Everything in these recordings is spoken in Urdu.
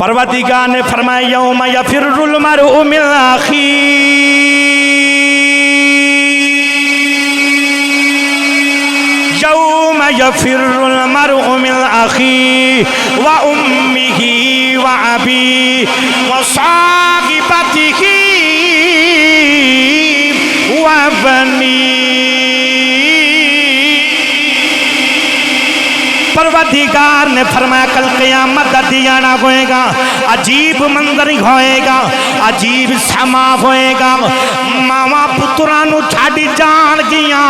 پروردگار نے فرمایا یوم یفر المرء من اخیہ یوم یفر المرء من اخیہ وامہ وابیہ وصاحبتہ وبنیہ۔ پروردگار نے فرمایا کل قیامت دا دیانا ہوئے گا، عجیب منظر ہوئے گا، عجیب سما ہوئے گا۔ ماما پترانو چھاڑی جان گیا،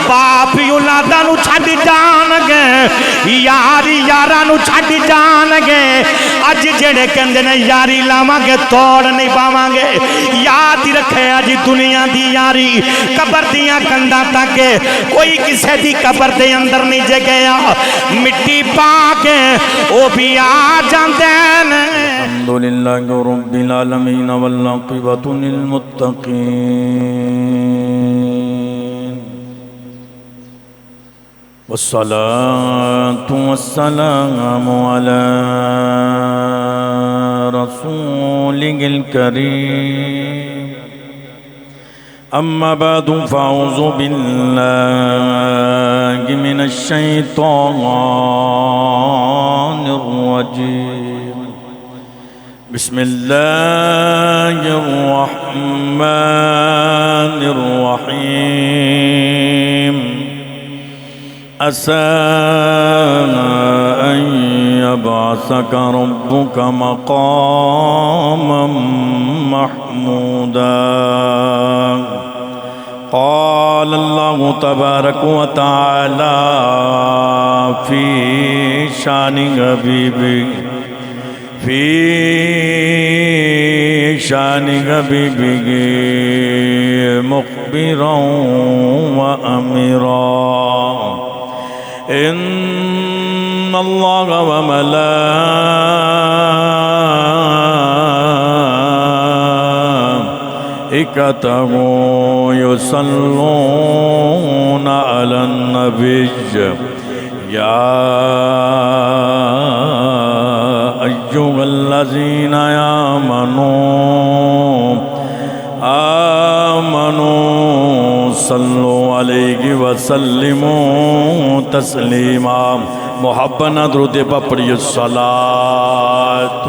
باپ اولادانو چھاڑی جان گئے، یاری یارانو چھاڑی جان گئے۔ اج جڑے کہندے نے یاری لاواں گے توڑ نہیں پاواں گے، یاد رکھے اج دنیا دی یاری قبر دیاں کنڈاں تک کوئی کسے دی قبر دے اندر نہیں جے گیا، مٹی پاکے او بھی آ جاندے نے۔ الحمدللہ رب العالمین والعاقبۃ للمتقین والصلاة والسلام علی رسولہ الکریم اما بعد فاعوذ باللہ من الشیطان الرجیم بسم اللہ الرحمن الرحیم عسى أن يبعثك ربك مقاما محمودا قال الله تبارك وتعالى في شان حبيبه مخبرا وأميرا إن الله وملائكته يصلون على النبي يا أيها الذين آمنوا صلوا علیہ وسلموا تسلیما۔ محبت نہ درود پا پڑھی الصلاۃ۔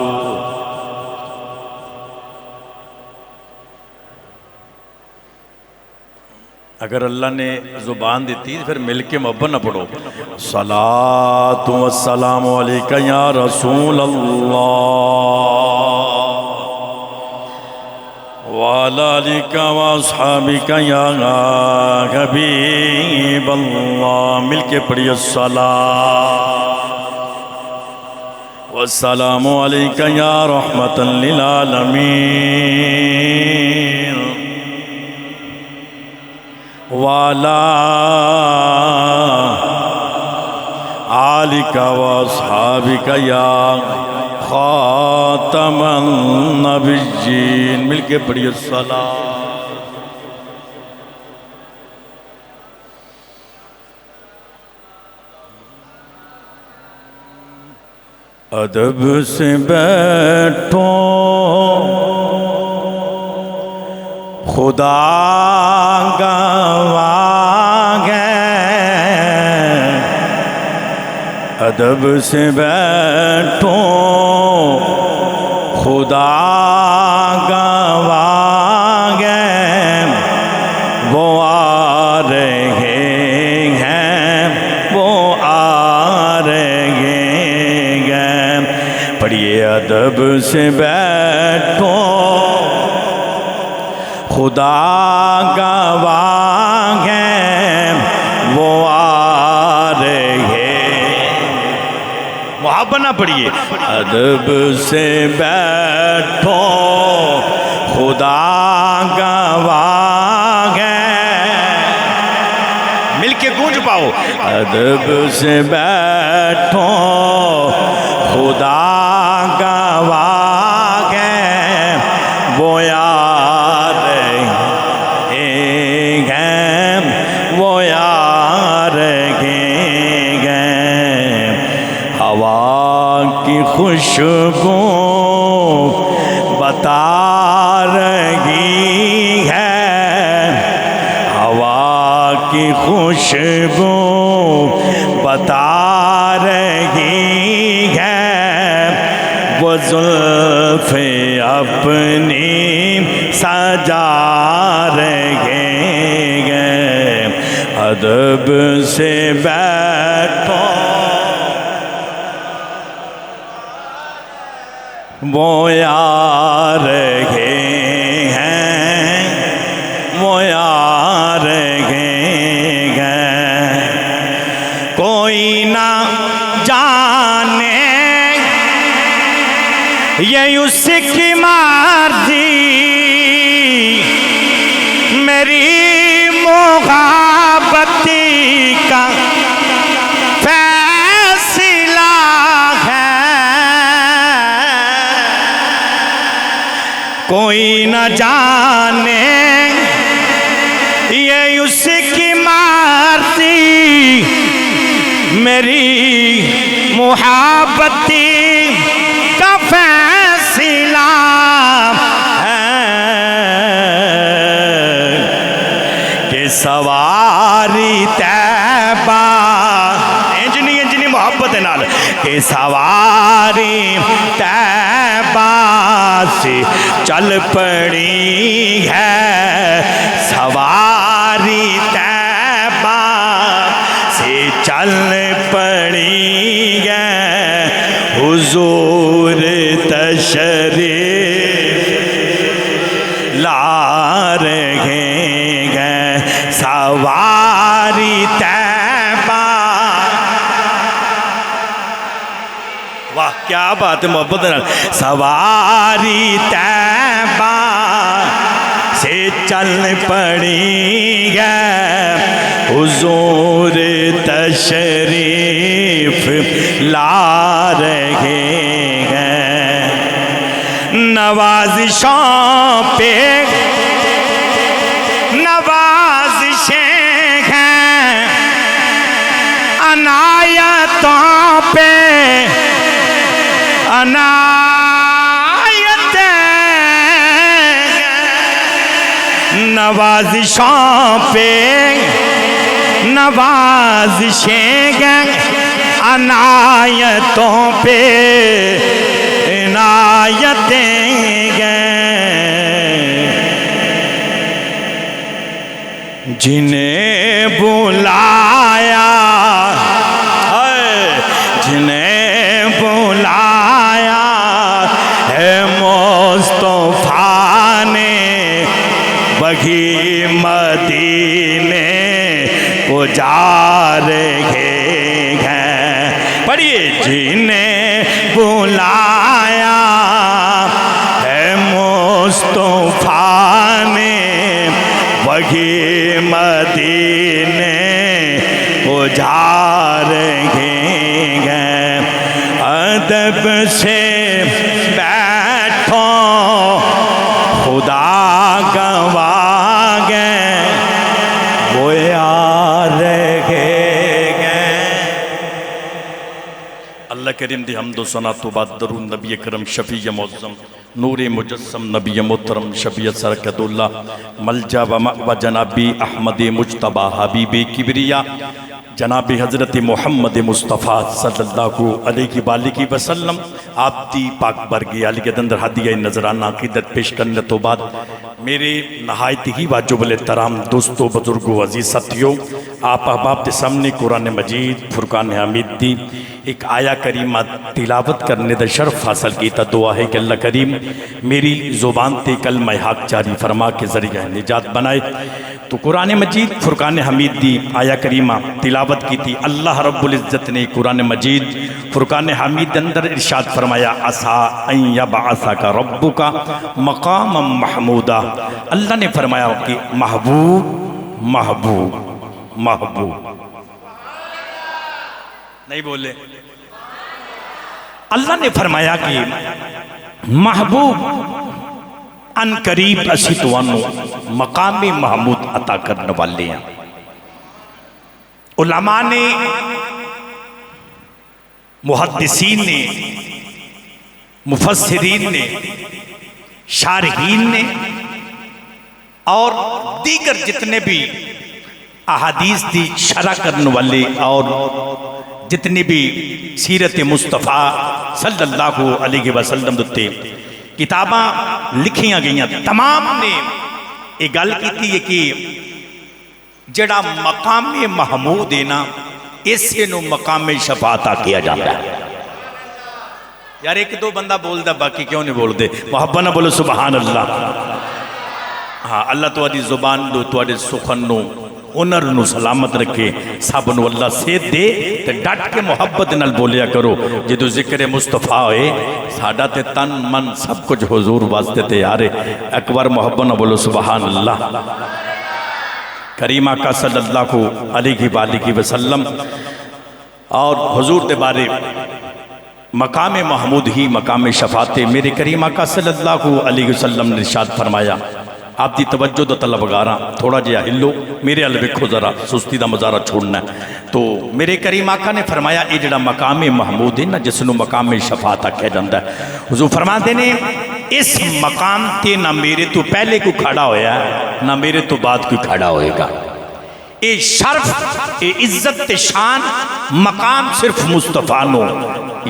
اگر اللہ نے زبان دیتی پھر مل کے محبت نہ پڑھو۔ صلاۃ والسلام علیکہ یا رسول اللہ وعلى آلك واصحابك يا حبيب الله۔ مل کے پڑھی الصلاة والسلام عليك يا رحمة للعالمين وعلى آلك واصحابك يا خاتم النبیین۔ مل کے پڑھی الصلاة۔ ادب سے بیٹھو خدا گواہ ہے، ادب سے بیٹھو خدا گواہ ہے، وہ آ رہے ہیں، وہ آ رہے ہیں۔ پڑھیے ادب سے بیٹھو خدا گواہ ہے، وہ آ رہے ہیں۔ محبت نہ پڑھیے ادب سے بیٹھو خدا گواہ ہے۔ مل کے گونج پاؤ ادب سے بیٹھو خدا گواہ ہے، وہ آ رہے ہیں، وہ آ رہے ہیں۔ ہوا کی خوشبو خوشبو بتا رہی ہے، وہ زلف اپنی سجا رہے ہیں، ادب سے بیٹھو وہ آ رہے ہیں، وہ آ رہے ہیں، کوئی نہ جانے یہ اس کی مرضی، میری محبتی کا فیصلہ ہے، کوئی نہ جانے یہ اس کی مرضی، میری محبتی کا فیصلہ ہے، کہ سواری طیبہ انجنی محبت نال، کہ سواری طیبہ سے چل پڑی ہے، سواری طیبہ سے چل پڑی ہے، حضور تشریف لا رہے ہیں، سواری طیبہ. واہ کیا بات ہے محبت ہے. سواری طیبہ سے چل پڑی ہے، حضور تشریف لا رہے ہیں، نوازشوں پہ نوازشیں ہیں، عنایتوں پہ عنایتیں ہیں، نوازشوں پہ نوازشیں ہیں، عنایتوں پہ عنایتیں ہیں، جنہیں بلایا جنہیں بلایا ہے مصطفیٰ نے، وہی مدینے کو جا رہے ہیں. پڑھیے جنہیں بلایا ہے مصطفیٰ نے، وہی مدینے کو جا رہے ہیں، ادب سے بیٹھو خدا گواہ ہے، وہ آ رہے ہیں. اللہ کریم دی حمد و ثنا تو بعد درود نبی کرم شفیع معظم نور مجسم نبی محترم شفیع سرکت اللہ ملجا و مأوى جنابی احمد مجتبی حبیب کبریا جناب حضرت محمد مصطفیٰ صلی اللہ علیہ وآلہ وسلم. آپ دی پاک برگی علی کے اندر ہدیہ نظرانہ عقیدت پیش کرنے تو بعد میرے نہایت ہی واجب الاحترام دوستو بزرگو عزیز ساتھیوں، آپ احباب کے سامنے قرآن مجید فرقان حمید دی ایک آیا کریمہ تلاوت کرنے دا شرف حاصل کیتا. دعا ہے کہ اللہ کریم میری زبان تے کلمہ حق جاری فرما کے ذریعہ نجات بنائے. تو قرآن مجید فرقان حمید دی آیا کریمہ تلاوت کی تھی. اللہ رب العزت نے قرآن مجید فرقان حمید اندر ارشاد فرمایا عسیٰ ان یبعثک ربک مقاما محمودا. اللہ نے فرمایا کہ محبوب محبوب محبوب نہیں بولے. اللہ نے فرمایا کہ محبوب ان قریب اسی توانو مقام محمود عطا کرنے والے ہیں. علماء نے، محدثین نے، مفسرین نے، شارحین نے اور دیگر جتنے بھی احادیث دی شرح کرنے والے اور جتنے بھی سیرت مصطفیٰ صلی اللہ علیہ وسلم دتے کتاباں لکھیاں گئیاں تمام نے یہ گل کی ہے کہ جڑا مقام محمود ہے نا اسے نو مقام شفاعت کیا جاتا ہے. یار ایک دو بندہ بول دا باقی کیوں نہیں بول دے؟ محبت نہ بولو سبحان اللہ. ہاں اللہ تو آدھی زبان دو تو آدھی سخن نو ہنر نو سلامت رکھے سب نو اللہ سے دے تے ڈٹ کے محبت نال بولیا کرو. جدو ذکر مصطفیٰ ہوئے ساڑھا تے تن من سب کچھ حضور واسطے تے یارے اکبر محبت نہ بولو سبحان اللہ. کریم آقا صلی اللہ علیہ وآلہ وسلم اور حضور دے بارے مقام محمود ہی مقام شفاعت. میرے کریم آقا صلی اللہ علیہ وسلم نے ارشاد فرمایا آپ دی توجہ دا طلب گاراں تھوڑا جہا ہلو میرے ال ویکھو ذرا سستی دا مظاہرہ چھوڑنا ہے. تو میرے کریم آقا نے فرمایا یہ جڑا مقام محمود ہے نا جس نو مقام شفاعت آکھیا جاندا ہے. حضور فرماتے نے اس مقام تے نہ میرے تو پہلے کوئی کھڑا ہویا ہے نہ میرے تو بعد کوئی کھڑا ہوئے گا. اے شرف اے عزت تے شان مقام صرف مصطفیٰ نو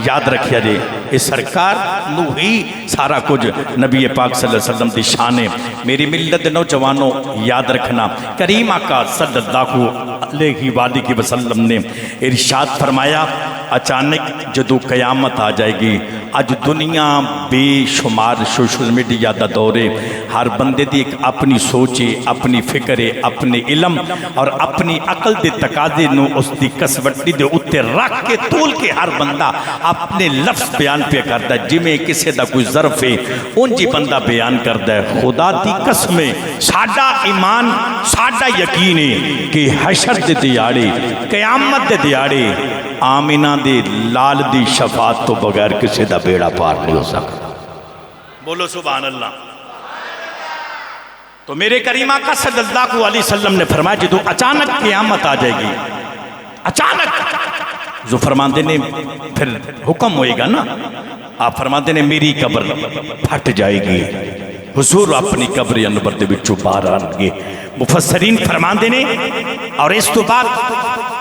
یاد رکھیا جے. اے سرکار نو ہی سارا کچھ نبی پاک صلی اللہ علیہ وسلم دی شان ہے. میری ملت نوجوانوں یاد رکھنا کریم آقا صلی اللہ علیہ وآلہ وسلم نے ارشاد فرمایا اچانک جدو قیامت آ جائے گی. اج دنیا بے شمار سوشل میڈیا دا دورے ہر بندے دی ایک اپنی سوچے اپنی فکرے اپنے علم اور اپنی عقل دے تقاضے نو اس دی کسوٹی دے اتے رکھ کے تول کے ہر بندہ اپنے لفظ بیان پہ کرتا ہے. جی میں کسے دا کوئی ظرف ہے ان جی بندہ بیان کرتا ہے. خدا دی قسمیں ساڈا ایمان ساڈا یقین ہے کہ حشر دے دیاڑے قیامت دے دیاڑے آمینہ دے لال دی شفاعت تو بغیر کسے دا بیڑا پار نہیں ہو سکتا. بولو سبحان اللہ. تو میرے کریم آقا صلی اللہ علیہ وسلم نے فرمایا جدو اچانک قیامت آ جائے گی اچانک جو فرماندے نے پھر حکم ہوئے گا نا آپ فرماندے نے میری قبر پھٹ جائے گی حضور اپنی قبر انور دے بچوں باہر آنگے. مفسرین فرماندے نے اور اس تو بعد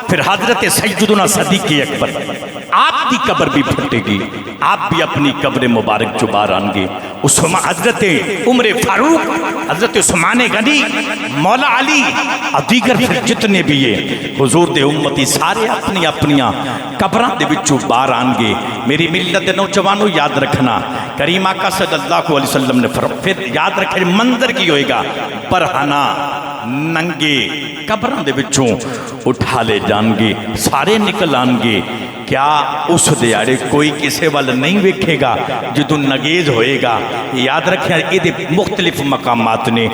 پھر حضرت سیدنا صدیق اکبر آپ دی قبر بھی پھٹے گی آپ بھی اپنی قبر مبارک جو باہر آنگے. حضرت عمر فاروق حضرت عثمان غنی مولا علی اور دیگر پھر جتنے بھی یہ حضور دے امتی سارے اپنی اپنیاں قبران دے بچوں باہر آنگے. میری ملت نوجوانوں یاد رکھنا کریم آقا صلی اللہ علیہ وسلم نے پھر یاد رکھے منظر کی ہوئے گا برہنہ ننگے قبران دے بچوں اٹھا لے جانگے سارے نکل آنگے. کیا اس دیاڑے کوئی کسے والا نہیں ویکھے گا جدو نگیز ہوئے گا. یاد رکھیں یہ مختلف مقامات نے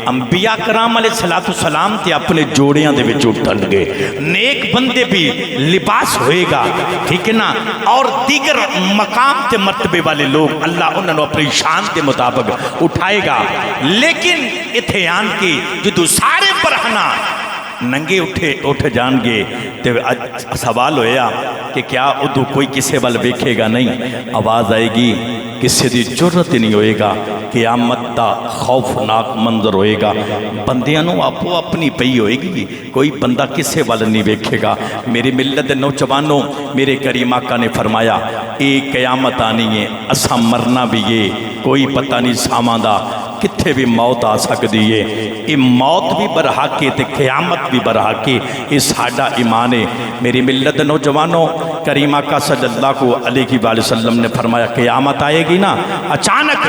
انبیاء کرام علیہ السلام تے اپنے جوڑیاں دے وچ اٹھن گے نیک بندے بھی لباس ہوئے گا ٹھیک ہے نا اور دیگر مقام تے مرتبے والے لوگ اللہ انہوں نے اپنی شان دے مطابق اٹھائے گا. لیکن اتھے آن کے جدو سارے برہنہ ننگے اٹھ جان گے تے سوال ہویا کہ کیا ادو کوئی کسے وال بیکھے گا نہیں. آواز آئے گی کسے دی جرت نہیں ہوئے گا قیامت دا خوفناک منظر ہوئے گا. بندیاں نو آپو اپنی پئی ہوئے گی کوئی بندہ کسے وال نہیں بیکھے گا. میری ملت نوجوانوں میرے کریم آقا نے فرمایا اے قیامت آنی ہے اساں مرنا بھی یہ کوئی پتہ نہیں سامان دا کتھے بھی موت آ سکتی ہے. یہ موت بھی برحق ہے تے قیامت بھی برحق ہے. یہ ساڈا ایمان ہے. میری ملت نوجوانوں کریم آقا صلی اللہ علیہ وآلہ وسلم نے فرمایا قیامت آئے گی نا اچانک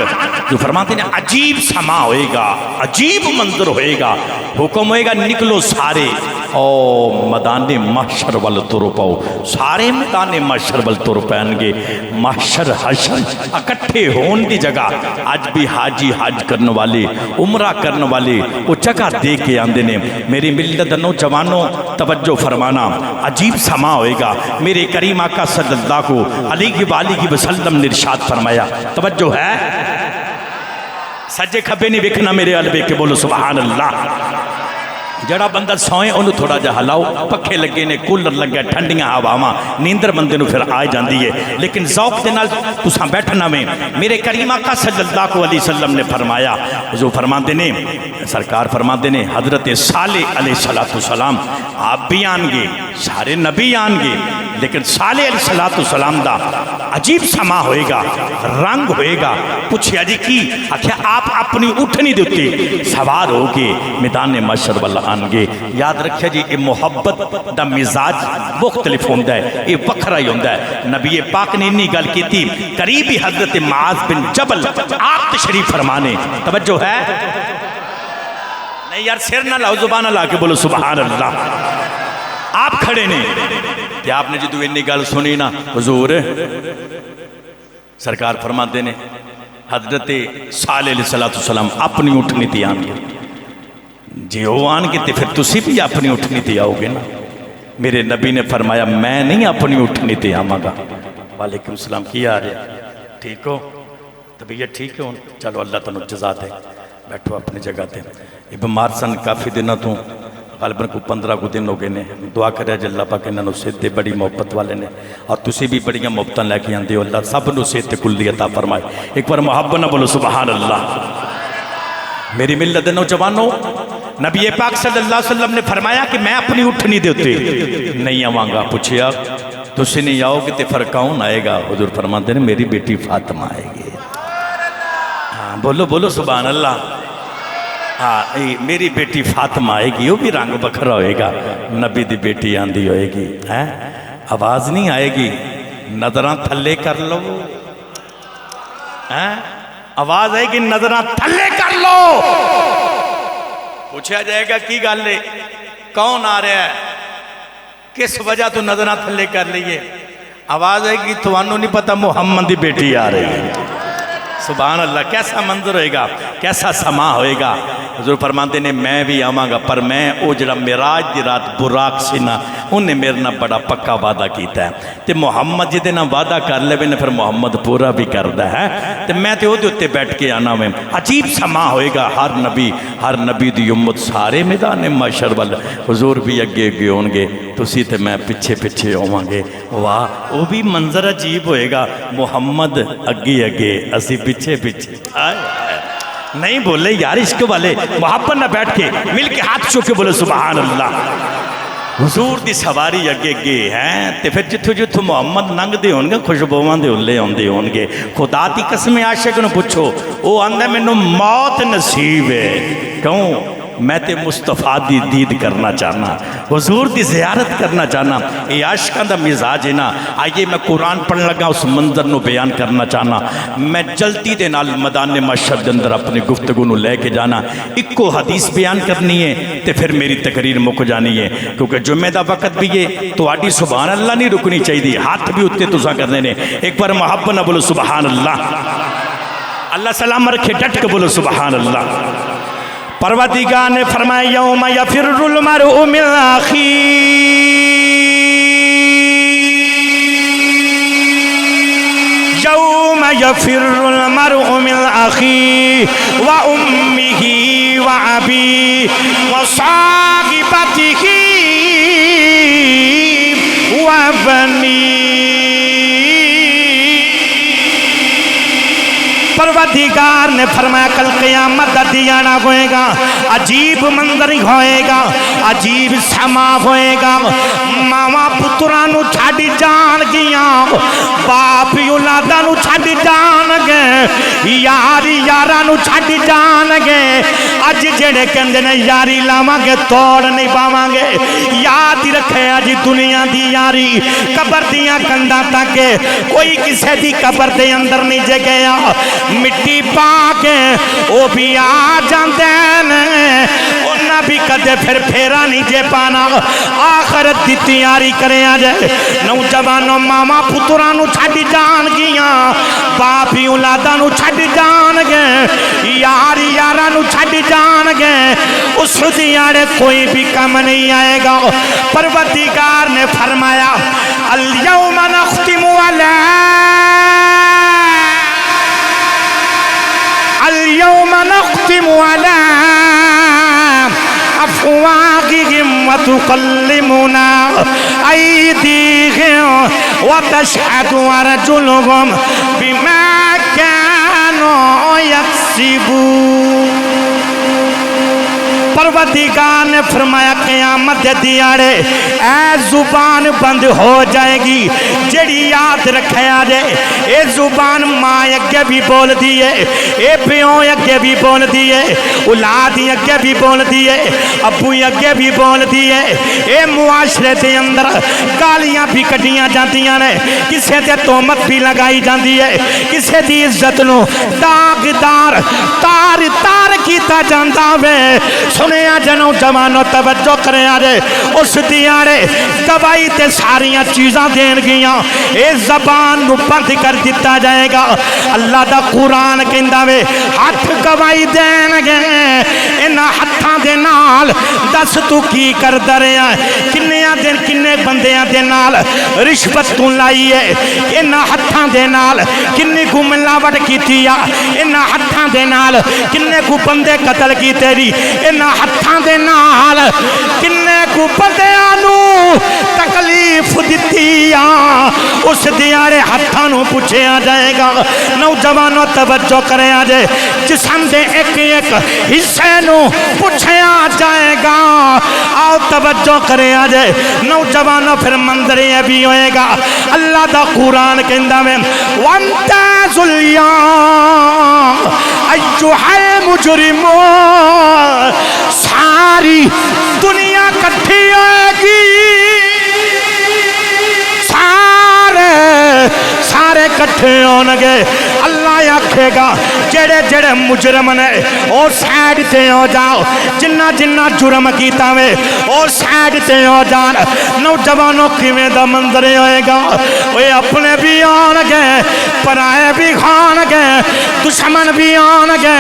جو فرماتے ہیں عجیب سما ہوئے گا عجیب منظر ہوئے گا. حکم ہوئے گا نکلو سارے او میدان محشر وال تر پاؤ. سارے میدان محشر وال تر پین گے. محشر حشر اکٹھے ہون دی جگہ آج بھی حاجی حج کرنے والے عمرہ کرنے والے وہ جگہ دے کے آندے نے. میری ملت نوجوانوں توجہ فرمانا عجیب سما ہوئے گا. میرے کریم آقا صلی اللہ علیہ وآلہ وسلم نے ارشاد فرمایا توجہ ہے سجے کھبے نہیں وکھنا میرے علبے کے بولو سبحان اللہ. جڑا بندہ سوئے انہوں تھوڑا جا ہلاؤ، پکھے لگے نے، کولر لگے، ٹھنڈیاں ہواواں، نیندر بندے نو پھر آ جاندی ہے، لیکن ذوق دے نال تساں بیٹھنا میں۔ میرے کریم آقا صلی اللہ علیہ وسلم نے فرمایا، حضور فرماندے نے، سرکار فرماندے نے، حضرت صالح علیہ السلام آپ بھی آن گے، سارے نبی آن گے، لیکن صالح علیہ السلام دا عجیب سما ہوئے گا، رنگ ہوئے گا۔ پوچھیا جی کی؟ آکھیا آپ اپنی اٹھنی دیتے سوار ہو کے میدان محشر والا آنگے۔ یاد رکھیا جی یہ محبت دا مزاج مختلف ہوندہ ہے، یہ وکھرا ہی ہوندہ ہے۔ نبی پاک نے انی گل کی تھی، قریبی حضرت معاذ بن جبل آپ تشریف فرمانے، توجہ ہے؟ نہیں یار سر نہ لاؤ، زبان لا کے بولو سبحان اللہ۔ آپ کھڑے نے کہ آپ نے جدو انی گل سنی نا، حضور سرکار فرماتے نے حضرت صالح علیہ السلام اپنی اٹھنی تھی آن گے، جی وہ آن گے تے پھر تسی بھی اپنی اٹھنی تھی آؤ گے نا۔ میرے نبی نے فرمایا میں نہیں اپنی اٹھنی تھی آماں گا۔ وعلیکم السلام، کی آ رہے ٹھیک ہو؟ طبیعت ٹھیک ہے؟ چلو اللہ تعالیٰ جزا دے، بیٹھو اپنی جگہ تے۔ یہ بیمار سن کافی دنوں تو، غالباً کو 15 کو دن ہو گئے نے، دعا کرے جی اللہ پاک انہوں سے دے، بڑی محبت والے نے، اور تسی بھی بڑی محبتاں لے کے آندے ہو، اللہ سب نو سے تے کلی عطا فرمائے۔ ایک بار محبت نہ بولو سبحان اللہ۔ میری ملت نوجوانوں، نبی پاک صلی اللہ علیہ وسلم نے فرمایا کہ میں اپنی اٹھنی دیتے نہیں آواں گا۔ پوچھیا تسی نہیں آؤ گے تے پھر کون آئے گا؟ حضور فرماتے ہیں میری بیٹی فاطمہ آئے گی۔ ہاں بولو بولو سبحان اللہ۔ ہاں میری بیٹی فاطمہ آئے گی، وہ بھی رنگ بکھرا ہوئے گا، نبی دی بیٹی آندھی ہوئے گی، آواز نہیں آئے گی، نظران تھلے کر لو، آواز آئے گی نظران تھلے کر لو۔ پوچھا جائے گا کی گل ہے، کون آ رہا ہے، کس وجہ تو نظران تھلے کر لیے؟ آواز آئے گی توانو نہیں پتا محمد دی بیٹی آ رہی ہے۔ سبحان اللہ، کیسا منظر ہوئے گا، کیسا سما ہوئے گا۔ حضور فرماتے نے میں بھی آواں گا، پر میں او جڑا معراج دی رات براق سی نا، انہیں میرے نا بڑا پکا وعدہ کیتا ہے، تے محمد جدے نا وعدہ کر لے نے پھر محمد پورا بھی کردہ ہے، تے میں تے او دے اتے بیٹھ کے آنا میں۔ عجیب سما ہوئے گا، ہر نبی دی امت سارے میدان محشر وال، حضور بھی اگے اگے ہونگے، تسی تے میں پیچھے پیچھے ہوواں گے۔ واہ وہ بھی منظر عجیب ہوئے گا، محمد اگے اگے اسی پیچھے پیچھے۔ نہیں بولے یار عشق والے، محبت نہ بیٹھ کے مل کے ہاتھ چھو کے بولے سبحان اللہ۔ حضور دی سواری اگے اگے ہیں تے پھر جتھو جتھو محمد ننگ دے ہونگے خوشبوان دے اولے ہوندے ہونگے۔ خدا دی قسم عاشق نو پوچھو، او آندہ میں نو موت نصیب ہے، کیوں؟ میں تے مصطفیٰ دی دید کرنا چاہنا، حضور دی زیارت کرنا چاہنا، اے عاشقاں دا مزاج ہے نا۔ آئیے میں قرآن پڑھن لگا اس منظر نو بیان کرنا چاہنا، میں جلدی دے نال میدان محشر دے اندر اپنی گفتگو نو لے کے جانا، ایک کو حدیث بیان کرنی ہے تے پھر میری تقریر مک جانی ہے، کیونکہ جمعہ دا وقت بھی ہے تو آڈی سبحان اللہ نہیں رکنی چاہیے، ہاتھ بھی اتے تسا کرنے نے۔ ایک بار محبت نہ بولو سبحان اللہ، اللہ سلام رکھے، ڈٹ کے بولو سبحان اللہ۔ پروردگار نے فرمایا یوم یفر المرء من اخیہ، یوم یفر المرء من اخیہ وامہ وابیہ وصاحبتہ وبنیہ۔ پروردگار نے فرمایا کل قیامت دا دیانا ہوئے گا، عجیب منظر ہوئے گا، عجیب سما ہوئے گا، ماما پترانو چھاڑی جان گیا، باپ اولادانو چھاڑی جان گے، یاری یارانو چھاڑی جان گے۔ اج جڑے کہندے نے یاری لاواں گے توڑ نہیں پاواں گے، یاد ہی رکھے اج دنیا دی یاری قبر دیاں کنداں تک کوئی کسے دی قبر دے اندر نہیں جے گیا، مٹی پا کے وہ بھی آ جاندے ہیں، انہاں بھی کدے پھر پھیرا نہیں جے پانا۔ آخرت دی تیاری کریں آجے، نوجوانوں ماما پترانو چھڑی جان گیا، باپی اولادانو چھڑی جان گے، یاری یارانو چھڑی جان گے، اس دیارے کوئی بھی کم نہیں آئے گا۔ پروردگار نے فرمایا الیوم نختم اليوم نختم على أفواههم وتكلمنا أيديهم وتشهد أرجلهم بما كانوا يكسبون پروردگار نے فرمایا قیامت دیاڑے اے زبان بند ہو جائے گی جڑی یاد رکھیا جائے اے زبان ماں اگے بھی بول دیئے اے پیوں اگے بھی بول دیئے اولاد اگے بھی بول دیئے ابو اگے بھی بول دیئے اے معاشرے دے اندر گالیاں بھی کٹیاں جاندیاں نے کسے تے تہمت بھی لگائی جاندی ہے کسے دی عزت نو داغدار تار تار کیتا جاندا وے سنے جنو جوانو توجہ کریں آرے اس دیارے گواہی تے ساریاں چیزاں دین گیاں اے زبان نو بند کر دیتا جائے گا اللہ دا قرآن کہندا وے ہاتھ گواہی دین گے انہاں ہتھاں دے نال دس تو کی کر دریا کنیاں دن کنے بندیاں دے نال رشوت تو لائی ہے انہاں ہتھاں دے نال کنے کو ملاوٹ کیتی ہے انہاں ہتھاں دے نال کنے کو بندے قتل کی تیری انہاں ہتھاں دے نال کنے کو بندیاں نو تکلیف دتی آ اس دیارے ہتھاں نو پوچھیا جائے گا نوجوانوں توجہ کریں آجے جسم دے ایک ایک حصے نو پوچھیا جائے گا آؤ توجہ کریں آجے نوجوانوں پھر منظریں بھی ہوئے گا اللہ دا قرآن کہندہ میں وَانْتَازُ الْيَوْمَ أَيُّهَا الْمُجْرِمُونَ ساری دنیا کٹھی ہوئے گی سارے کٹھے ہونگے اللہ آکھے گا جڑے جڑے مجرم نے او سائیڈ تے ہو جاؤ جنہ جنہ جرم کیتا وے او سائیڈ تے ہو جان نوجوانوں کیویں دا منظر ہوئے گا وہ اپنے بھی آنگے پرائے بھی کھانگے دشمن بھی آنگے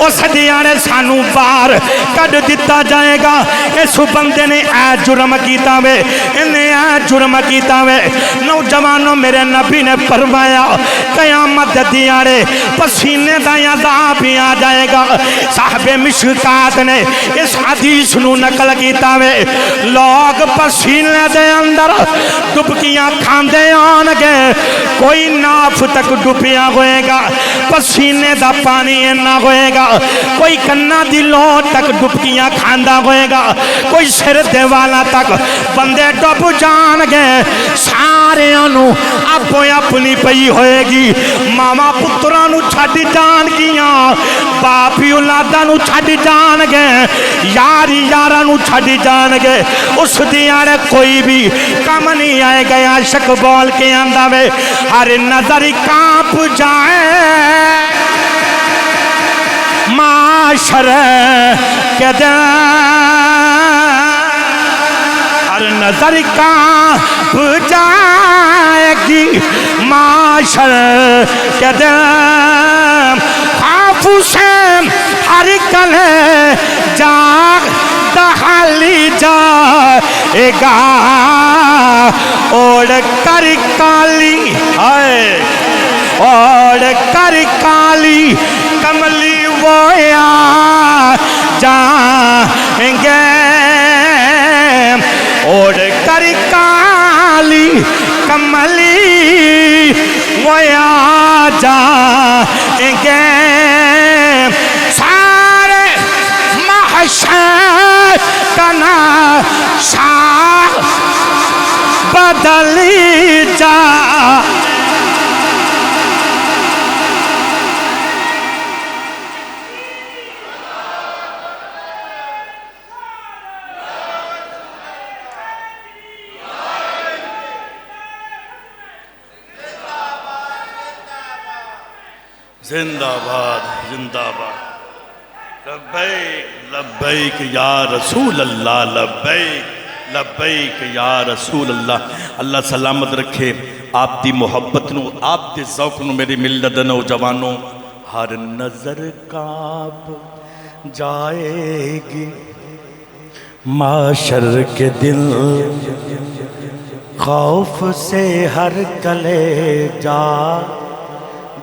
اس دیانے سانو بار کڈ دیتا جائے گا اس بندے نے اے جرم کیتا وے انہیں اے جرم کیتا وے نوجوانوں میرے نبی نے فرمایا قیامت دیاڑے پسینے دا عذاب بھی آ جائے گا صاحب مشکات نے اس حدیث نو نقل کیتا وے لوگ پسینے دے اندر ڈبکیاں کھاندے آنگے کوئی ناف تک ڈبیاں ہوئے گا پسینے دا پانی نہ ہوئے گا کوئی کنہ دی لو تک ڈبکیاں کھاندا ہوئے گا کوئی سر دے والا تک بندے ڈب جان گے سارے انو اپو اپنی پئی ہوئے گی ماما پترانو چھڑ جان گیاں باپی اولادانو چھڑ جان گے یاری یارانو چھڑ جان گے اس دیانے کوئی بھی کم نہیں آئے گا عاشق بول کے اندہ میں ہر نظر کانپ جائے معاشر کے دن ہر نظر کانپ جائے گی معاشر کے دن خوف سے ہر کلے جاگ دہلی جائے گا اوڑ کر کالی اوڑ کر کالی کملی ویا جائیں گے اوڑ کر کالی کملی ویا جائیں گے سارے محشر کا نقشہ بدلی جا زندہ باد زندہ باد لبیک لبیک یا رسول اللہ لبیک لبیک یا رسول اللہ اللہ سلامت رکھے آپ دی محبت نو آپ دی ذوق نو میری ملت نوجوانوں ہر نظر کانپ جائے گی معاشر کے دل خوف سے ہر کلے جا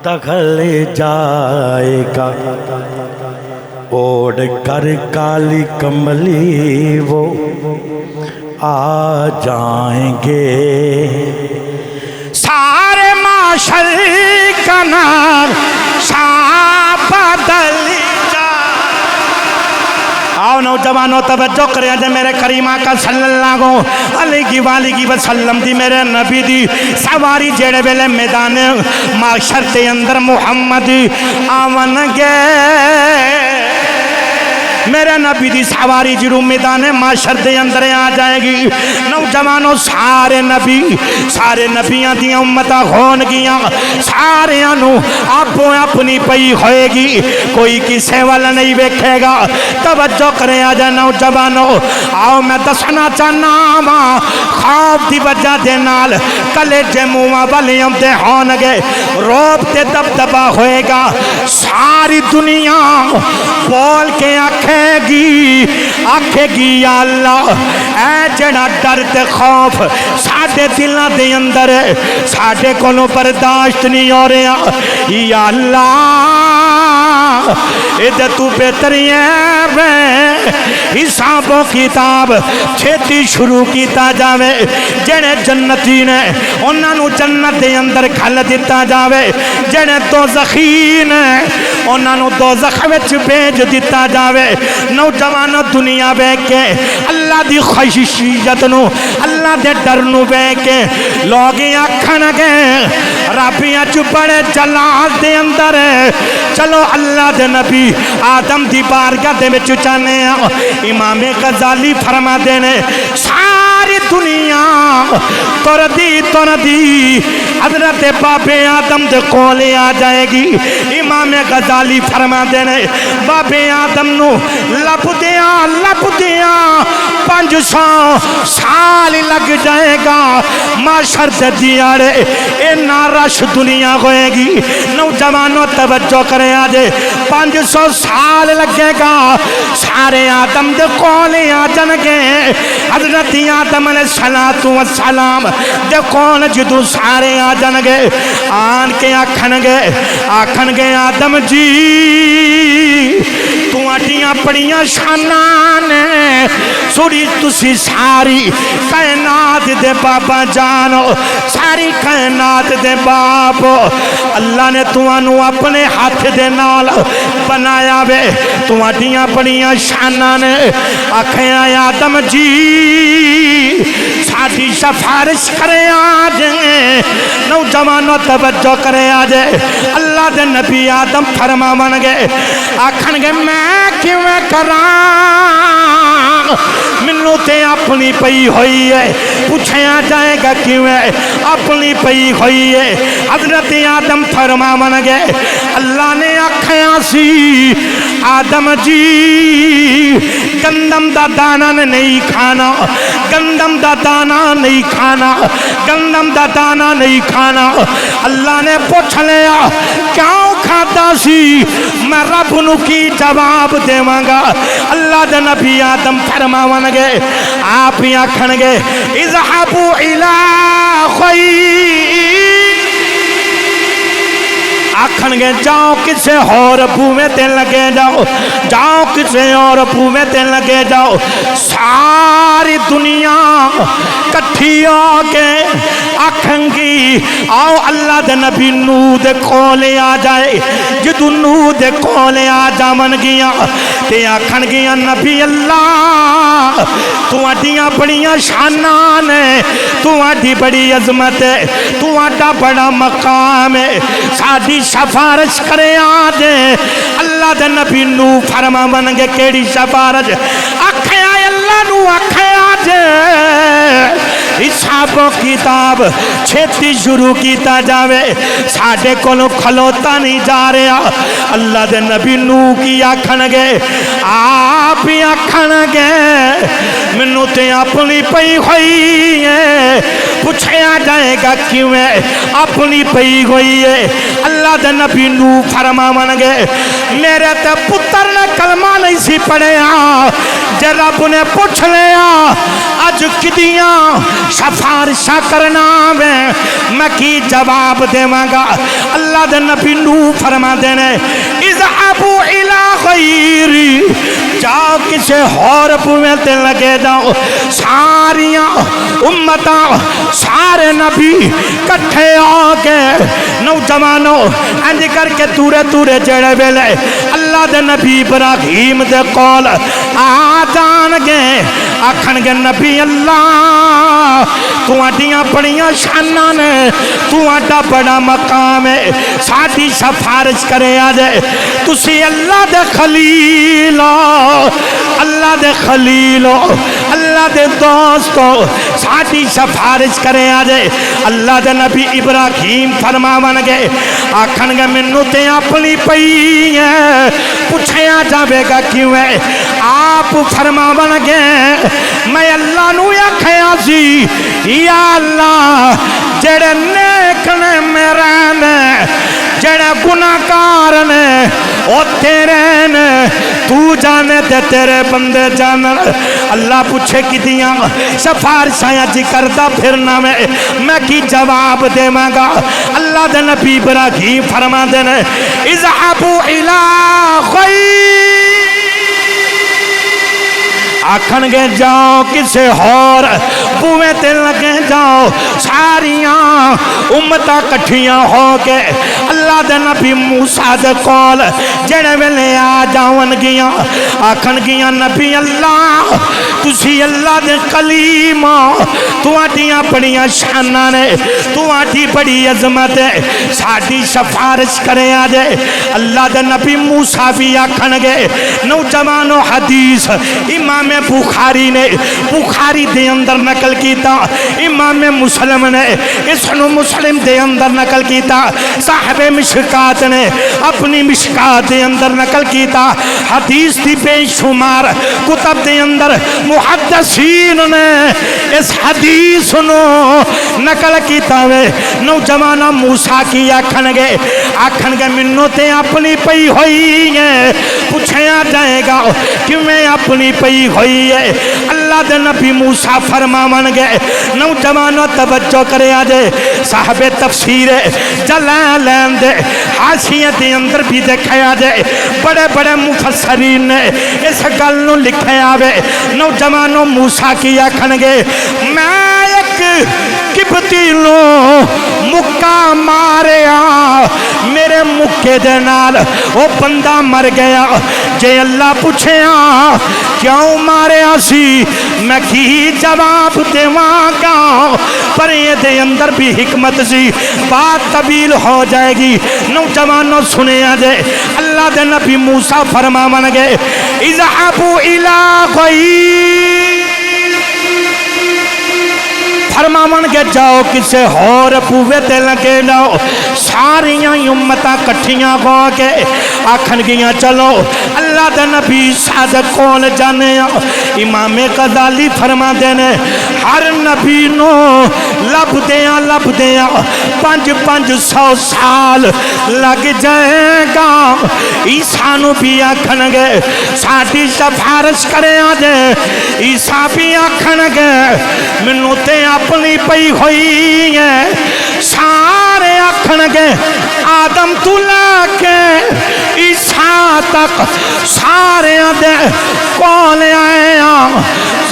دخل جائے گا اوڑھ کر کالی کملی وہ آ جائیں گے، سارے معاشر کا نام شاہ بدل جا۔ آؤ نوجوانوں توجہ کریں جے میرے کریم آقا صلی اللہ علیہ وآلہ وسلم دی میرے نبی دی سواری جیڑے ویلے میدان معاشر دے اندر محمد آون گے، میرے نبی دی سواری جرو میدان معاشر دے اندر آ جائے گی۔ نوجوانوں سارے نبیاں دی امتاں ہون گیاں، سارے انو آپو اپنی پئی ہوئے گی، کوئی کسے والا نہیں بیکھے گا۔ توجہ کریں آجا نوجوانوں، آؤ میں دسنا چاہنا ماں خوف دی وجہ دے نال کلے جے موہ والیاں دے ہون گے، روب تے دبدبا ہوئے گا، ساری دنیا بول کے آکھے گی یا اللہ اے جڑا ڈر تے خوف ساڑھے دلہ دے اندر ہے، ساڑھے کونوں برداشت نہیں ہو رہا، یا اللہ ادھے تو بہتری ہے حساب و کتاب چھیتی شروع کیتا جاوے، جڑے جنتی نے انہاں نو جنت دے اندر کھل دیتا جاوے، جڑے دوزخی نے انہاں نو دوزخ وچ بھیج دیتا جاوے۔ نوجوان دنیا بے کے اللہ دی خشیت نو اللہ دے ڈر نو بے کے لوگی آکھن گے رابیاں چپڑے جلال دے اندر چلو اللہ دے نبی آدم دی بارگاہ دے میں چچانے امام غزالی فرما دینے ساری دنیا تردی حضرت باب آدم دے کولے آ جائے گی۔ امام غزالی فرما دینے باب آدم نو لب دیا 500 سال لگ جائے گا، معاشر دے دیارے اے نارش دنیا ہوئے گی۔ نوجوانوں توجہ کریں آجے 500 سال لگے گا، سارے آدم دے کولے آ جنگے، حضرت آدم علیہ السلام دے کول جدو سارے آ جنگے، آن کے آکھن گے آدم جی تو اٹیاں پڑیاں شانان سوڑی تسی ساری کائنات دے بابا جانو، ساری کائنات دے باب اللہ نے تو انو اپنے ہاتھ دے نال بنایا وے، تو اٹیاں پڑیاں شانان آکھیں آدم جی ساڑھی شفارش کرے آجیں۔ نوجوانوں توجہ کرے آجیں، اللہ دے نبی آدم فرما من گئے، آکھن گے میں کیوں کراں، منو تے اپنی پئی ہوئی ہے، پوچھیا جائے گا کیوں ہے اپنی پئی ہوئی ہے۔ حضرت آدم فرما من گئے، اللہ نے آکھیا سی آدم جی گندم دا دانا نہیں کھانا، گندم دا دانا نہیں کھانا، گندم دا دانا نہیں کھانا۔ اللہ نے پوچھ لیا کیوں کھاتا سی، میں رب نو کی جواب دے مانگا۔ اللہ دے نبی آدم فرماون گے، آپ ہی آکھن گے اذهبوا الى خیر، آکھن گے جاؤ کسے اور پوے تے لگے جاؤ، جاؤ کسے اور پوے تے لگے جاؤ۔ ساری دنیا کٹھی ہو کے آکھن گی آؤ اللہ دے نبی نو دے کولے آ جائے، جدو نو دے کولے آ جامن گیا تے آکھن گیا نبی اللہ تو اڈیاں بڑیاں شانان ہے، تو اڈی بڑی عظمت ہے، تو اڈا بڑا مقام ہے، ساڑھی شفارش کرے آجے۔ اللہ دے نبی نو فرما من گے کیڑی شفارش، آکھے آئے اللہ نو آکھے آجے حساب و کتاب چھتی شروع کیتا جاوے، ساڑھے کولوں کھلوتا نہیں جا رہا۔ اللہ دے نبی نو کی آکھن گے، آپ ہی آکھن گے منو تے اپنی پئی ہوئی ہے، پوچھیا جائے گا کیوں ہے اپنی پئی ہوئی ہے۔ اللہ دے نبی نو فرما من گے میرے تے پتر نے کلمہ نہیں سی پڑھیا جے رب نے پوچھ لیا اج کدیاں سفارشاں کرنا میں کی جواب دیواں گا اللہ دے نبی نوح فرما دینے اذهبوا الى غیری جاؤ کسے اور بوئے تے لگے جاؤ ساریاں امتاں سارے نبی کٹھے آگے نوجوانوں انج کر کے تورے تورے جڑے ویلے اللہ دے نبی ابراہیم دے قول آجان گے آکھن گے نبی اللہ تو اڈیاں بڑیاں شانہ نے تو اڈا بڑا مقام ہے ساتھی سفارش کرے آجے تسی اللہ دے خلیلو اللہ دے خلیلو اللہ دے دوستو ساتھی سفارش کرے آجے اللہ دے نبی ابراہیم فرماون گے آکھن گے منو تے اپنی پئی ہے پوچھیا جاوے گا کیوں ہے آپ فرماون گے میں اللہ نو آکھیا سی یا اللہ جڑے نیک نے میرے نے جڑے گناہگار نے او تیرے نے تو جانے تے تیرے بندے جانن اللہ پوچھے کتیاں سفارشاں جی کردا پھرنا میں کی جواب دیواں گا اللہ دے نبی ابراہیم فرما دے نے اذهبوا الى غیر آکھن گے جاؤ کسے اور بوئے تے لگے جاؤ ساریاں امتہ کٹھیاں ہو کے اللہ دے نبی موسیٰ دے قول جڑے ویلے آ جاون گیاں آکھن گیاں نبی اللہ تسی اللہ دے کلیمہ تو آٹیاں بڑیاں شانہ نے تو آٹی بڑی عظمت ہے ساڑھی سفارش کرے آجے اللہ دے نبی موسیٰ بھی آکھن گے نوجوان و حدیث امام بخاری نے بخاری دے اندر نقل کیتا امام مسلم نے اسنو مسلم دے اندر نقل کیتا صاحب مشکات نے اپنی مشکات دے اندر نقل کیتا حدیث دی بے شمار کتب دے اندر محدثین نے اس حدیث نو نقل کیتا وے نوجوانہ موسیٰ کی آکھن گے منو تے اپنی پئی ہوئی ہے پوچھیا جائے گا کہ میں اپنی پئی ہوئی ہے اللہ دے نبی موسیٰ فرماون گے نوجوانوں توجہ کرے آجے صاحب تفسیر جلالین دے حاشیت دے اندر بھی دیکھے آجے بڑے بڑے مفسرین نے اس گل نو لکھے آوے نوجوانوں موسیٰ کی آکھن گے میں ایک کبتی لو مکہ ماریا میرے مکے دے نال وہ بندہ مر گیا جے اللہ پوچھیا کیوں ماریا سی میں کی جواب دیواں گا پر یہ دے اندر بھی حکمت سی بات طویل ہو جائے گی نوجوانوں سنے آجے اللہ دے نبی موسیٰ فرماون گے اذهبوا الى غیر فرماون کے جاؤ کسے اور پوے تے لگے جاؤ ساریاں امتاں کٹھیاں ہو کے آکھن گیاں چلو اللہ دے نبی صادق کول جانے امام غزالی فرما دینے ہر نبی نو لب دیاں 500 سال لگ جائے گا عیسیٰ نو بھی آکھن گے ساڑھی سفارش کرے آجے عیسیٰ بھی آکھن گے منو تے اپنی پئی ہوئی ہے سارے آکھن گے آدم تو لا کے عیسیٰ تک سارے دے کول آئے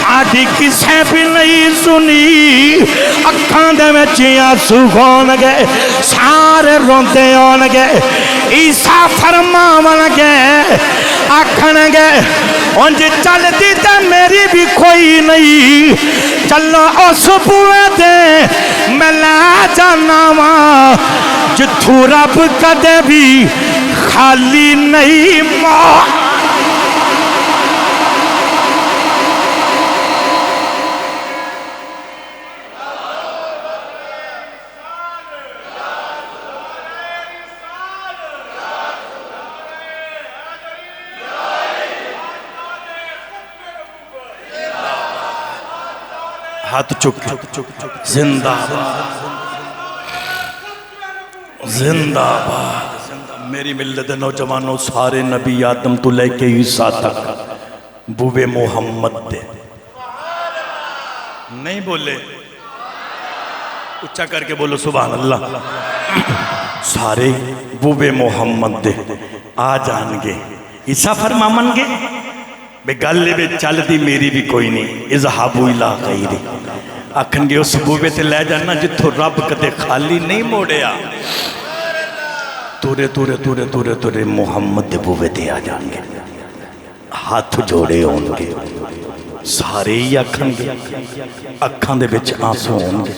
ساڑھی کسے بھی نہیں سنی اکھاں دے میں آنسو ہون گے سارے روندے ہون گے عیسیٰ فرماون گے آکھن گے انج چل دی تے میری بھی کوئی نہیں چلو اس بوئے دے میں لا جانا وا جتھو رب کدے بھی خالی نہیں ماں ہاتھ چک زندہ باد زندہ باد میری ملت نوجوانوں سارے نبی آدم تو لے کے عیسیٰ تک بوبے محمد دے نہیں بولے اچھا کر کے بولو سبحان اللہ سارے بوبے محمد دے آ جان گے عیسیٰ فرمامن گے بے گلے بے چل دی میری بھی کوئی نہیں اذہابو الی غیری آکھن گے اس بوبے تے لے جانا جتھو رب کدے خالی نہیں موڑیا تورے تورے تورے تورے تورے محمد دے بوبے تے آ جان گے ہاتھ جوڑے ہوں گے سارے ہی آکھن گے اکھاں دے بچ آنسو ہوں گے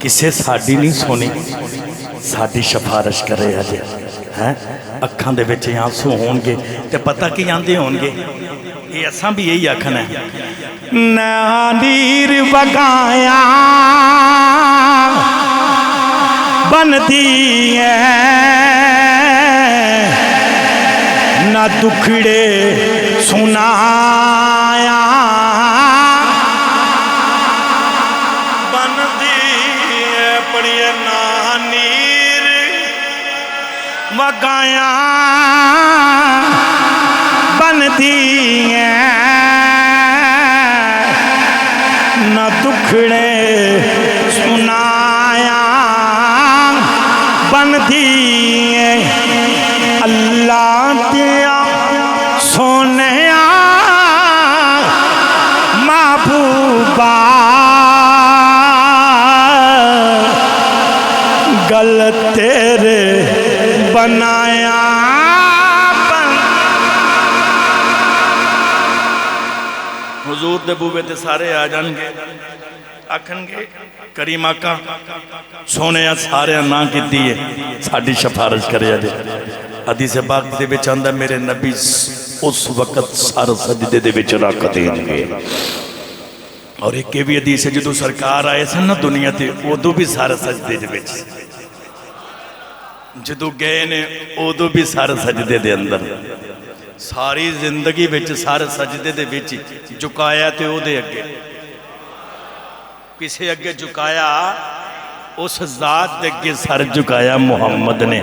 کسے ساڑی نہیں سونی ساڑی شفارش کرے آجے اکھاں دے بچ آنسو ہوں گے تے پتہ کی آندے ہوں گے یہ اساں بھی یہی آکھن ہے نادیر بگایا بندی ہے نہ دکھڑے سنایا بندی ہے پڑھئے نانیر بگایا بندی ہے نہ دکھڑے سنایا بندی ہے اللہ دیا سونیا محبوبہ گل تیرے بنایا حضور دے بوبے تے سارے آ جان گے آکھن گے کریم آقا سونے سارے نا کی دیئے ساڑی شفارش کرے آجے حدیث پاک دے بچ آندہ میرے نبی اس وقت سار سجدے دے بچ رکھ دیں گے اور ایک کے بھی حدیث ہے جدو سرکار آئے سن نا دنیا تے وہ بھی سار سجدے دے بچ جدو گئے نے وہ بھی سار سجدے دے اندر ساری زندگی بچ سار سجدے دے بچ جکایا تے وہ دے اگے کسے اگے جکایا اس ذات دے اگے سر جکایا محمد نے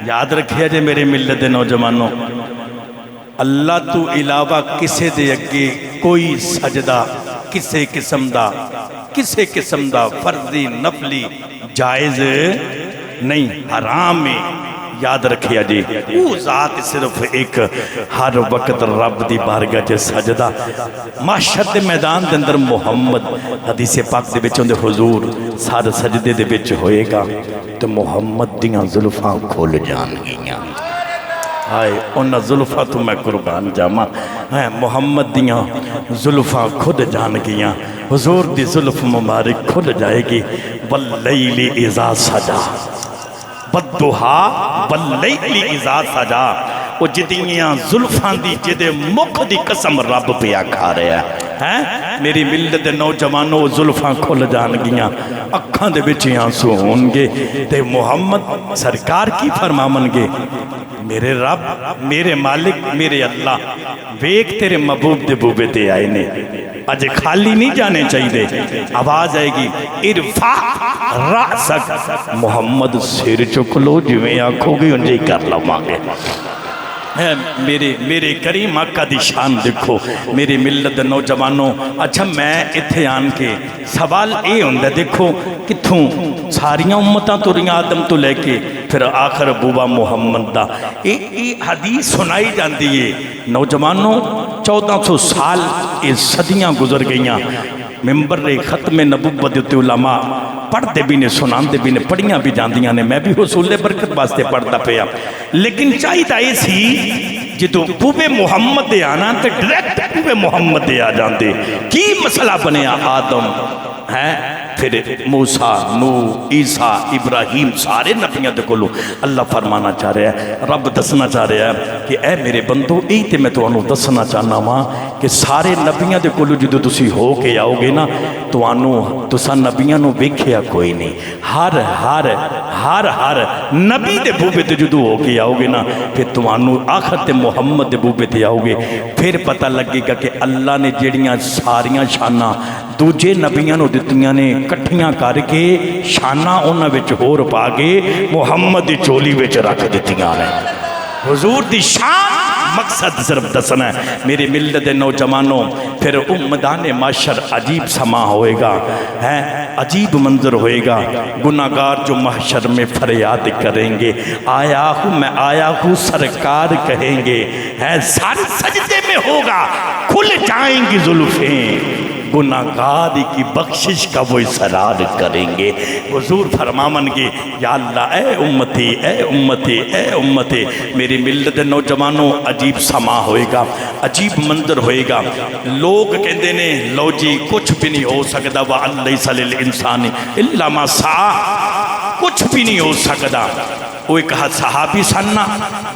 یاد رکھیا جے میرے ملت نوجوانوں اللہ تو علاوہ کسے دے اگے کوئی سجدہ کسے قسم دا فرضی نفلی جائز نہیں حرام میں یاد رکھیا جی وہ ذات صرف ایک ہر وقت رب دی بارگاہ جے سجدہ معاشر دے میدان دے اندر محمد حدیث پاک دے بچوں دے حضور سارے سجدے دے بچ ہوئے گا تو محمد دیاں ظلفاں کھول جان گیاں آئے انہا ظلفاں تو میں قربان جاما محمد دیاں ظلفاں کھود جان گیاں حضور دی ظلف مبارک کھول جائے گی واللیل اذا سجا بدوہا واللیل اذا سجا وہ جدیاں ظلفان دی جدے مکھ دی قسم رب پیا کھا رہے ہیں میری ملت نوجوانوں ظلفان کھول جان گیاں اکھاں دے بچے آنسو ہونگے تے محمد سرکار کی فرمامن گے میرے رب میرے مالک میرے اللہ ویک تیرے محبوب دے بوبے تے آئے نے آج خالی نہیں جانے چاہیے آواز آئے گی ارفع رأسک محمد سیر چکلو جویں آنکھوں گی انجھے کر لوانگے میرے کریم آقا دی شان دیکھو میری ملت نوجوانوں اچھا میں اتھے آن کے سوال اے ہوندہ دیکھو کتھوں ساریاں امتاں تو رہی آدم تو لے کے پھر آخر بوبا محمد دا حدیث سنائی جان دیئے نوجوانوں 1400 سال یہ صدیاں گزر گئیاں ممبر ختم نبوت دیتے علماء پڑھتے بھی نے سناندے بھی نے پڑھیاں بھی جاندیاں نے میں بھی حصول برکت باستے پڑھتا پیا لیکن چاہی تا ایسی جدو بوبے محمد دے آنا تے ڈریکٹ بوبے محمد دے آ جاندے کی مسئلہ بنے آدم پھر موسیٰ نوح عیسیٰ ابراہیم سارے نبیاں دے کولو اللہ فرمانا چاہ رہا ہے رب دسنا چاہ رہا ہے کہ اے میرے بندو ای تے میں تو انہوں دسنا چاہنا ہاں کہ سارے نبیاں دے کولو جدو تسی ہو کے آؤ گے نا تساں نبیاں نو ویکھیا کوئی نہیں، ہر نبی دے بوبے تے جدو ہو کے آؤ گے نا پھر تمہانوں آخر تے محمد دے بوبے تے آؤ گے، پھر پتہ لگے گا کہ اللہ نے جڑیاں ساریاں شاناں دوجے نبیاں نو دتیاں نے کٹھیاں کر کے شاناں انہاں وچ ہور پا کے محمد دی چولی وچ رکھ دتیاں نے۔ حضور دی شان مقصد صرف دسنا ہے میرے ملت نوجوانوں، پھر میدان محشر عجیب سما ہوئے گا، عجیب منظر ہوئے گا، گناہگار جو محشر میں فریاد کریں گے، آیا ہوں میں آیا ہوں سرکار کہیں گے، سارے سجدے میں ہوگا کھل جائیں گی زلفیں، گناہگار کی بخشش کا وہ اصرار کریں گے۔ حضور فرماون گے یا اللہ اے امتی اے امتی اے امتی، میری ملت نوجوانوں عجیب سما ہوئے گا، عجیب منظر ہوئے گا، لوگ کہندے نے لو جی کچھ بھی نہیں ہو سکتا، وَأَن لَيْسَ لِلْإِنسَانِ إِلَّا مَا سَعَى، کچھ بھی نہیں ہو سکتا۔ وہ ایک صحابی سننا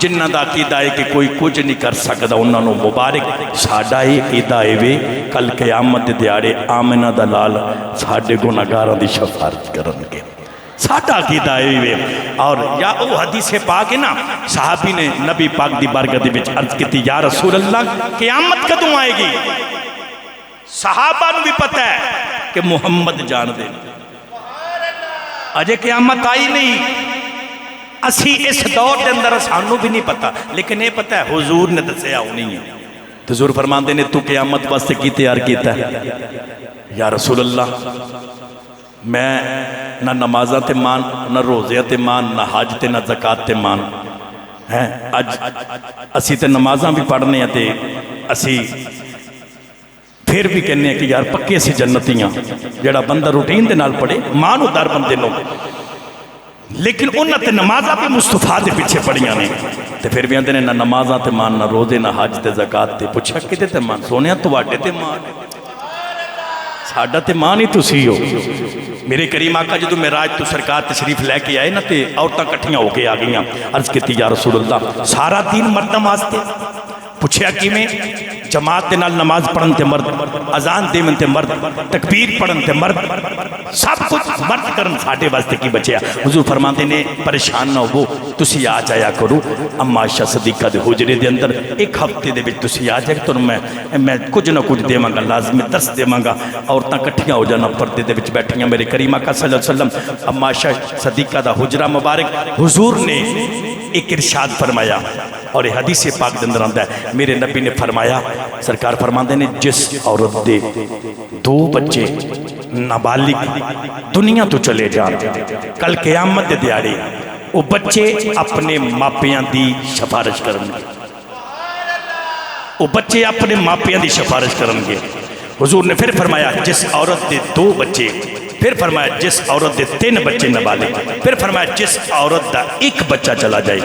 جنہ دا عقیدہ ہے کہ کوئی کچھ نہیں کر سکتا، انہوں نے مبارک ساڈا ہی عقیدہ ہے وے کل قیامت دیاڑے آمنہ دا لال ساڈے گناہگاراں دی شفاعت کرن گے، ساڈا عقیدہ ہے وے۔ اور یا او حدیث پاک ہے نا، صحابی نے نبی پاک دی بارگاہ دے وچ عرض کیتی یا رسول اللہ قیامت کدوں آئے گی؟ صحابہ نو بھی پتہ ہے کہ محمد جان دے، اجے قیامت آئی نہیں، اسی اس دور دے اندر سانوں بھی نہیں پتا، لیکن یہ پتا ہے حضور نے دسیا ہونی ہے۔ تو حضور فرماندے نے تو قیامت واسطے کی تیار کیتا ہے؟ یا رسول اللہ میں نہ نمازاں تے مان، نہ روزیاں تے مان، نہ حج تے نہ زکات تے مان، اسی تے نمازاں بھی پڑھنے ہیں تے اسی پھر بھی کہنے ہیں کہ یار پکے سی جنتیاں، جڑا بندہ روٹین دے نال پڑھے مانو دار بندے نو، لیکن انہاں تے نمازاں بھی مصطفیٰ دے پیچھے پڑھیاں نے، تے پھر بھی آندے نے نہ نمازاں تے مان، نہ روزے، نہ حج تے زکات تے، پوچھا کدے تے مان؟ سونیا تواڈے تے مان، ساڈا تے مان ہی تسی ہو۔ میرے کریم آقا جدو معراج تو سرکار تشریف لے کے آئے نا تے عورتاں کٹھیاں ہو کے آ گئیاں، عرض کیتی یا رسول اللہ سارا دین مرداں واسطے؟ پوچھیا کیویں؟ جماعت دے نال نماز پڑھن تے مرد، اذان دیون تے مرد، تکبیر پڑھن تے مرد، سب کچھ مرد کرن ساڈے واسطے کی بچیا؟ حضور فرماندے نے پریشان نہ ہو، تسی آ جایا کرو اما عائشہ صدیقہ دے حجرے دے اندر، ایک ہفتے دے وچ تسی آ جایا تو میں کچھ نہ کچھ دیواں گا، لازمی درس دیواں گا، عورتاں کٹھیاں ہو جانا پردے دے وچ بیٹھیاں، میرے کریم آقا صلی اللہ علیہ وسلم اما عائشہ صدیقہ دا حجرہ مبارک حضور نے ایک ارشاد فرمایا، اور یہ حدیث پاک دے اندر آندا ہے، میرے نبی نے فرمایا، سرکار فرماندے نے جس عورت دے 2 بچے نابالغ دنیا تو چلے جان، کل قیامت دے دیاڑے وہ بچے اپنے ماپیاں دی سفارش کرن گے، وہ بچے اپنے ماپیاں دی سفارش کرن گے۔ حضور نے پھر فرمایا جس عورت دے 2 بچے، پھر فرمایا جس عورت دے 3 بچے نابالغ، پھر فرمایا جس عورت دا 1 بچہ چلا جائے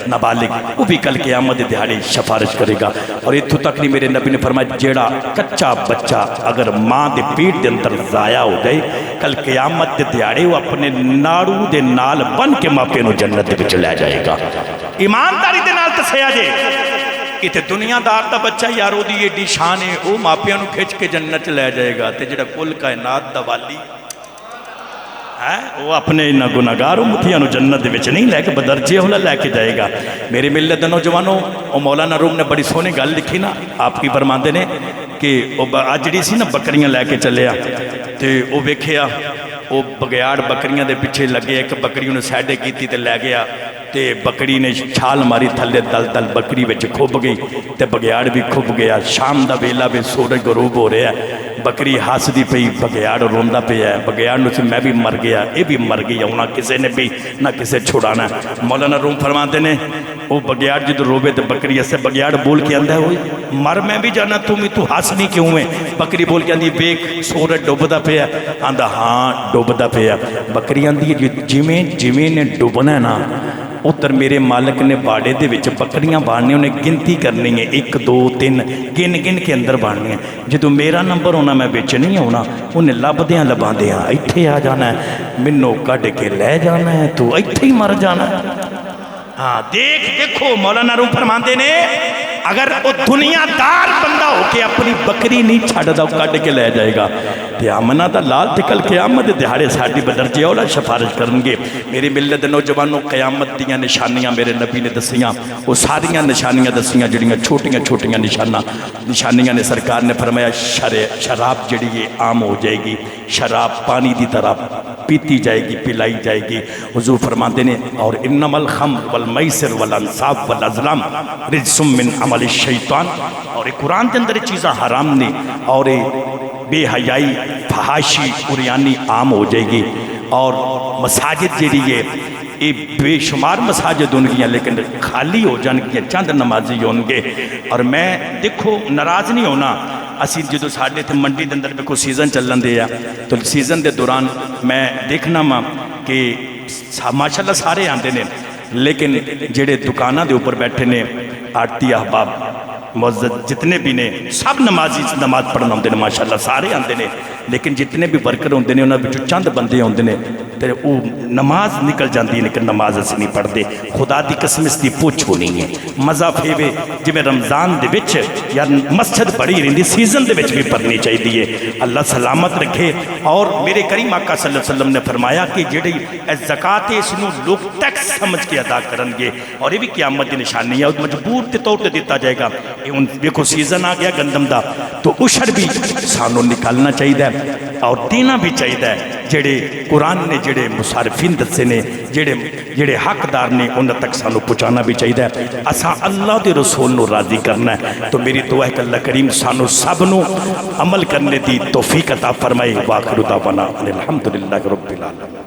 نابالغ، وہ بھی کل قیامت دے دہاڑے سفارش کرے گا۔ اور اتھوں تک نہیں، میرے نبی نے فرمایا جیڑا کچا بچہ اگر ماں دے پیٹ دے اندر ضائع ہو جائے، کل قیامت دے دہاڑے وہ اپنے ناڑو دے نال بن کے ماپے نو جنت دے وچ لے جائے گا۔ ایمانداری دے نال دسیا جے کہ تے دنیا دار دا بچہ یارو دی ایڈی شان ہے، وہ ماپیاں نو کھچ کے جنت لے جائے گا، تے جڑا کل کائنات دا والی وہ اپنے انہاں گناہگار امتیاں نو جنت دے وچ نہیں لے کے بدرجے ہولا لے کے جائے گا۔ میرے ملت نوجوانوں، مولانا روم نے بڑی سونے گل لکھی نا، آپ کی فرماندے نے کہ جڑی سی نا بکریاں لے کے چلیا تے وہ ویکھیا وہ بگیاڑ بکریاں دے پیچھے لگے، ایک بکری انہیں سیڈے کیتی تے لے گیا، تے بکری نے چھال ماری تھلے دل دل بکری وچ کھب گئی تے بگیاڑ بھی کھب گیا۔ شام دا ویلا بھی سورج غروب ہو رہا ہے، بکری ہس دی پئی، بگیاڑ روندا پیا ہے، بگیاڑ نو سے میں بھی مر گیا، یہ بھی مر گیا، نہ کسے نے بھی نہ کسے چھڑانا۔ مولانا روم فرماتے نے وہ بگیاڑ جدو روبے تے بکری اسے بگیاڑ بول کے آندا ہے ہوئی مر میں بھی جانا، تم ہس نہیں کیوں ہے؟ بکری بول کے آندی ویکھ سورج ڈوبدا پیا، آندا ہاں ڈوبدا پیا۔ بکری آندی جویں جویں نے ڈوبنا ہے نا اتر میرے مالک نے باڑے دے وچ بکریاں باننے، انہیں گنتی کرنی ہے 1 2 3 گن گن کے اندر باننے ہیں، جدو میرا نمبر ہونا میں بچ نہیں ہونا، انہیں لبدیاں لباندیاں ایتھے آ جانا ہے، منو کڈ کے لے جانا ہے، تو ایتھے ہی مر جانا ہے۔ ہاں دیکھو مولانا روم فرماندے نے اگر وہ دنیا دار بندہ ہو کے اپنی بکری نہیں چھڑدا کٹ کے لے جائے گا تے آمنا دا لال تے کل قیامت دے دہاڑے ساڈی بدرجے اولا سفارش کرن گے میری ملت دے نوجوانوں قیامت دیاں نشانیاں میرے نبی نے دسیاں وہ ساریاں نشانیاں دسیاں جڑیاں چھوٹیاں چھوٹیاں نشانیاں نے سرکار نے فرمایا شراب جڑی ہے عام ہو جائے گی شراب پانی دی طرح پیتی جائے گی پلائی جائے گی حضور فرماتے ہیں اور انما الخمر والمیسر والانصاب والازلام رجس من عمل الشیطان اور قرآن کے اندر چیزاں حرام نے اور بے حیائی فحاشی اریانی عام ہو جائے گی اور مساجد جڑی ہے یہ بے شمار مساجد ہوں گی لیکن خالی ہو جان گیا چند نمازی ہوں گے اور میں دیکھو ناراض نہیں ہونا اسی جدو ساڑھے تھے منڈی دے اندر کوئی سیزن چلن دے تو سیزن دے دوران میں دیکھنا ماں کہ ماشاءاللہ سارے آندے نے لیکن جڑے دکانہ دے اوپر بیٹھے نے آرتی احباب معزز جتنے بھی نے سب نمازی نماز پڑھنا ہوندے نے ماشاءاللہ سارے آندے نے لیکن جتنے بھی ورکر ہوندے نے انہاں وچوں چند بندے ہوندے نے تے وہ نماز نکل جاندی ہے لیکن نماز اسی نہیں پڑھتے خدا دی قسم اس دی پوچھ ہونی ہے مزہ پھیوے جی میں رمضان دے وچ یا مسجد بڑی رہندی سیزن دے وچ بھی پڑھنی چاہیے اللہ سلامت رکھے اور میرے کریم آقا صلی اللہ علیہ وسلم نے فرمایا کہ جڑی زکات ہے اس نو لوگ ٹیکس سمجھ کے ادا کرن گے اور یہ بھی قیامت دی نشانی ہے اور مجبور تے طور تے دیتا جائے گا دیکھو سیزن آ گیا گندم دا تو عشر بھی سانو نکالنا چاہیے اور دینا بھی چاہیے جڑے قرآن نے جڑے مصارفین دسے نے جڑے حقدار نے انہاں تک سانو پہنچانا بھی چاہیے اساں اللہ دے رسول نو راضی کرنا ہے تو میری دعا ہے کہ اللہ کریم سانو سب نو عمل کرنے دی توفیق عطا فرمائے واخر دعوانا الحمدللہ رب العالمین